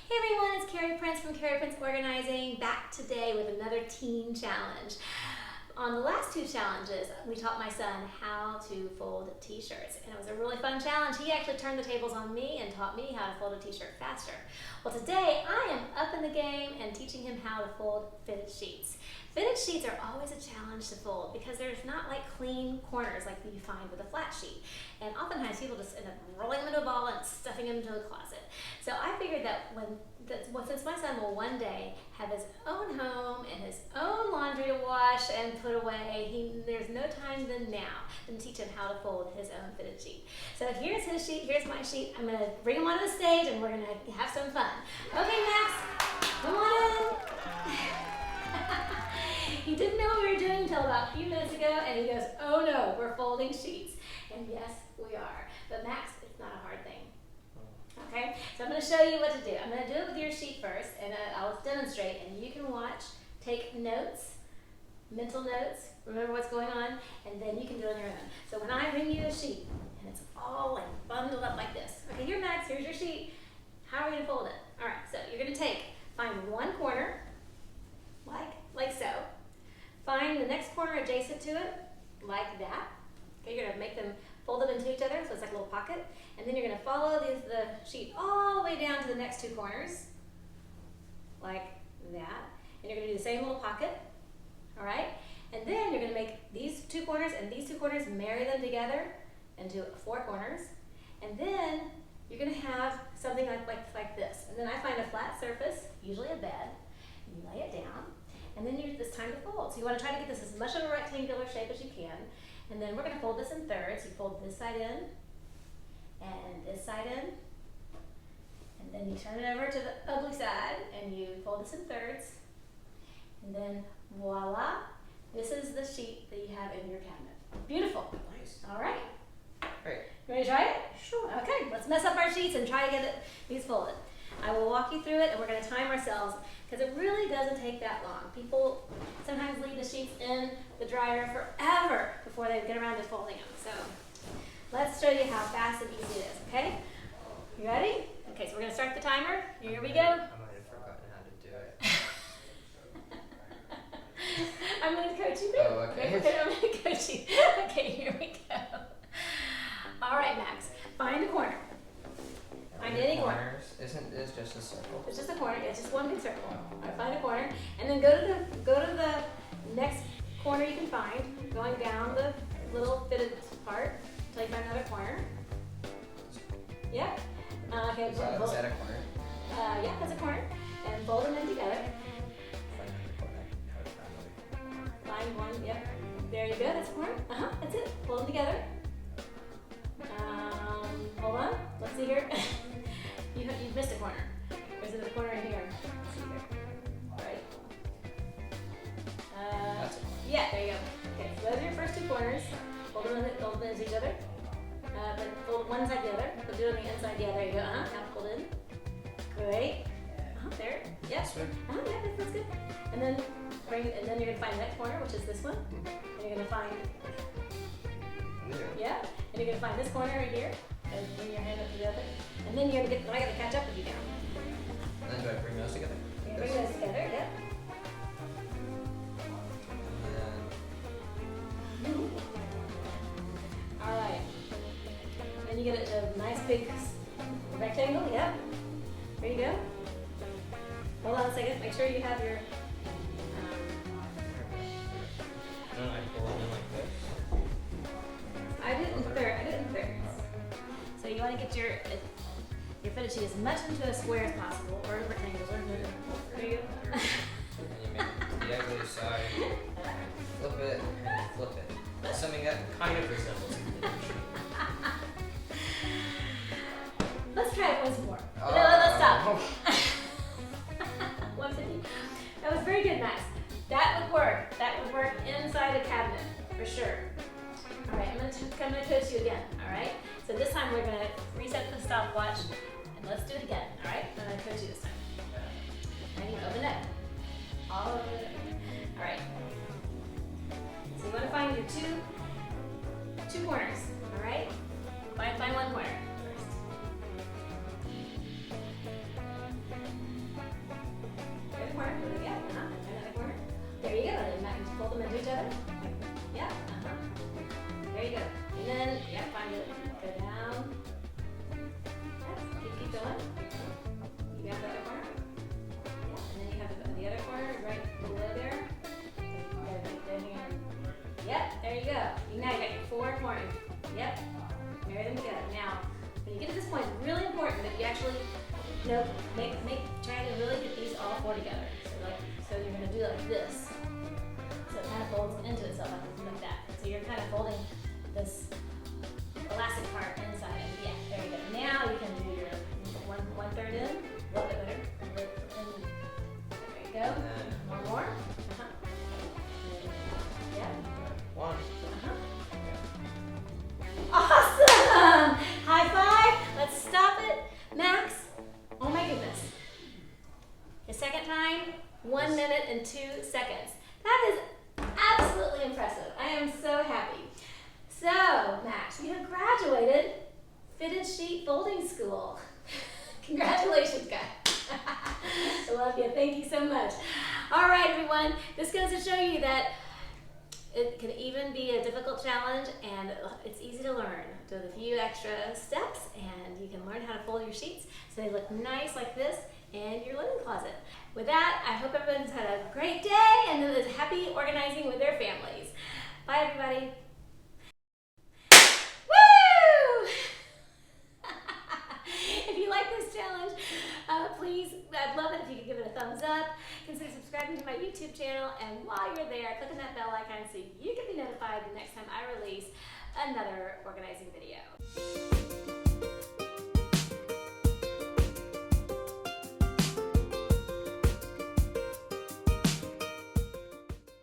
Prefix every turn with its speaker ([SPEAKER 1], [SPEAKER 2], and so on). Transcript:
[SPEAKER 1] Hey everyone, it's Cary Prince from Cary Prince Organizing, back today with another teen challenge. On the last two challenges, we taught my son how to fold t-shirts, and it was a really fun challenge. He actually turned the tables on me and taught me how to fold a t-shirt faster. Well, today I am up in the game and teaching him how to fold fitted sheets. Fitted sheets are always a challenge to fold because there's not like clean corners like you find with a flat sheet. And oftentimes people just end up rolling them into a ball and stuffing them into a closet. So I figured that since my son will one day have his own home and his own laundry to wash and put away, there's no time than now to teach him how to fold his own fitted sheet. So here's his sheet, here's my sheet. I'm going to bring him onto the stage and we're going to have some fun. Okay, Max, come on in. He didn't know what we were doing until about a few minutes ago, and he goes, oh no, we're folding sheets. And yes, we are. But Max, it's not a hard thing. Okay, so I'm going to show you what to do. I'm going to do it with your sheet first, and I'll demonstrate, and you can watch, take notes, mental notes, remember what's going on, and then you can do it on your own. So when I bring you a sheet, and it's all like bundled up like this. Okay, here Max, here's your sheet. How are we going to fold it? All right, so you're going to find one corner, like so. Find the next corner adjacent to it, like that. Okay, you're going to make them fold them into each other, so it's like a little pocket. And then you're going to follow the sheet all the way down to the next two corners, like that. And you're going to do the same little pocket, all right? And then you're going to make these two corners and these two corners, marry them together into four corners. And then you're going to have something like this. And then I find a flat surface, usually a bed, and you lay it down. And then it's time to fold. So you want to try to get this as much of a rectangular shape as you can. And then we're going to fold this in thirds. You fold this side in, and this side in, and then you turn it over to the ugly side, and you fold this in thirds. And then voila, this is the sheet that you have in your cabinet. Beautiful.
[SPEAKER 2] Nice.
[SPEAKER 1] All right.
[SPEAKER 2] Great.
[SPEAKER 1] You ready to try it?
[SPEAKER 2] Sure.
[SPEAKER 1] Okay, let's mess up our sheets and try to get these folded. I will walk you through it, and we're going to time ourselves because it really doesn't take that long. People sometimes leave the sheets in the dryer forever before they get around to folding them. So let's show you how fast and easy it is, okay? You ready? Okay, so we're going to start the timer. Here we go.
[SPEAKER 2] I might have forgotten how to do it.
[SPEAKER 1] I'm going to coach you.
[SPEAKER 2] Oh, okay.
[SPEAKER 1] I'm going to coach you. Okay, here we go. All right, Max. Find a corner. Find any corner.
[SPEAKER 2] Isn't this just a circle?
[SPEAKER 1] It's just a corner. It's just one big circle. All right, find a corner, and then go to the next corner you can find, going down the little fitted part until you find another corner. Yep. Okay.
[SPEAKER 2] Is that a corner?
[SPEAKER 1] Yeah, that's a corner, and fold them in together. Find one. Yep. There you go. That's a corner. That's it. Fold them together. Hold on. Let's see here. You've missed a corner. There's another corner in here. Let's see here. All right.
[SPEAKER 2] That's a corner.
[SPEAKER 1] Yeah, there you go. Okay, so those are your first two corners. Fold them into each other. But fold one side the other. But do it on the inside. Yeah, there you go. Now fold in. Great. There. Yeah. Yeah, that's good. And then you're gonna find the next corner, which is this one. And you're gonna find. Yeah. And you're gonna find this corner right here. And bring your hand up to the other. And then I gotta catch up with you now.
[SPEAKER 2] And then do I bring those together?
[SPEAKER 1] Yeah, bring those together, yeah.
[SPEAKER 2] And
[SPEAKER 1] All right. Then you get a nice big rectangle, yeah. There you go. Hold on a second, make sure you have your
[SPEAKER 2] then I fold it in like this.
[SPEAKER 1] I did it in thirds. So you want to get your fitted sheet as much into a square as possible, or rectangles, or there you go.
[SPEAKER 2] And you make the ugly side, flip it, and flip it. Something that kind of resembles a fitted sheet.
[SPEAKER 1] Let's try it once more. No, let's stop.
[SPEAKER 2] Oh.
[SPEAKER 1] 150. That was very good, Max. That would work. That would work inside a cabinet, for sure. All right, I'm gonna coach you again, all right? So this time we're gonna reset the stopwatch, and let's do it again, all right? I'm gonna coach you this time. Ready? Open it. All over it. All right. So you wanna find your two corners, all right? Find one corner first. Nope. Try to really get these all four together. So you're gonna do like this. So it kind of folds into itself like that. So you're kind of folding this elastic part inside. Yeah, there you go. Now you can do your one third in, a little bit better. There you go. One more. Yeah.
[SPEAKER 2] One.
[SPEAKER 1] Awesome! High five. Let's stop it. Max, oh my goodness. The second time, 1 minute and 2 seconds. That is absolutely impressive. I am so happy. So, Max, you have graduated fitted sheet folding school. Congratulations, guys. I love you. Thank you so much. All right, everyone. This goes to show you that it can even be a difficult challenge, and it's easy to learn. Do a few extra steps, and you can learn how to fold your sheets so they look nice like this in your linen closet. With that, I hope everyone's had a great day and is happy organizing with their families. Bye, everybody. Woo! If you like this challenge, please, I'd love it if you could give it a thumbs up. Consider subscribing to my YouTube channel, and while you're there, click on that bell icon so you can be notified the next time I release another organizing video.